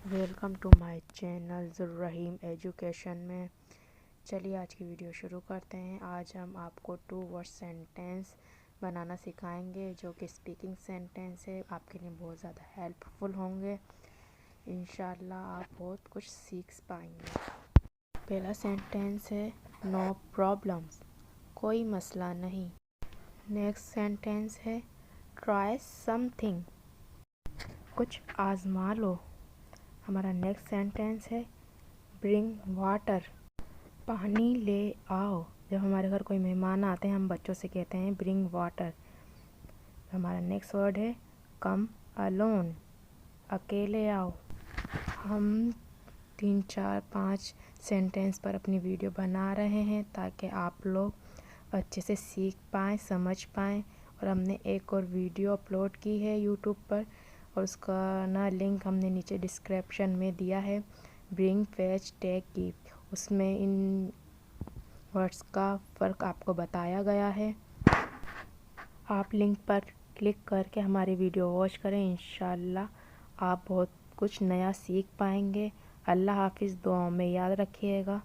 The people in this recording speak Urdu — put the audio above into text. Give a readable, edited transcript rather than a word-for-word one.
Welcome to my channel Zulrahim education میں. چلیے آج کی ویڈیو شروع کرتے ہیں. آج ہم آپ کو 2 ورڈ سینٹینس بنانا سکھائیں گے جو کہ اسپیکنگ سینٹینس ہے. آپ کے لیے بہت زیادہ ہیلپ فل ہوں گے. انشاءاللہ آپ بہت کچھ سیکھ پائیں گے. پہلا سینٹینس ہے نو پرابلمس، کوئی مسئلہ نہیں. نیکسٹ سینٹینس ہے ٹرائی سم تھنگ، کچھ آزما لو. ہمارا نیکسٹ سینٹینس ہے برنگ واٹر، پانی لے آؤ. جب ہمارے گھر کوئی مہمان آتے ہیں ہم بچوں سے کہتے ہیں برنگ واٹر. ہمارا نیکسٹ ورڈ ہے کم الون، اکیلے آؤ. ہم 3 4 5 سینٹینس پر اپنی ویڈیو بنا رہے ہیں تاکہ آپ لوگ اچھے سے سیکھ پائیں، سمجھ پائیں. اور ہم نے ایک اور ویڈیو اپلوڈ کی ہے یوٹیوب پر اور اس کا لنک ہم نے نیچے ڈسکرپشن میں دیا ہے. برنگ، فیچ، ٹیک، گیو، اس میں ان ورڈز کا فرق آپ کو بتایا گیا ہے. آپ لنک پر کلک کر کے ہماری ویڈیو واچ کریں. انشاءاللہ آپ بہت کچھ نیا سیکھ پائیں گے. اللہ حافظ. دعاؤں میں یاد رکھیے گا.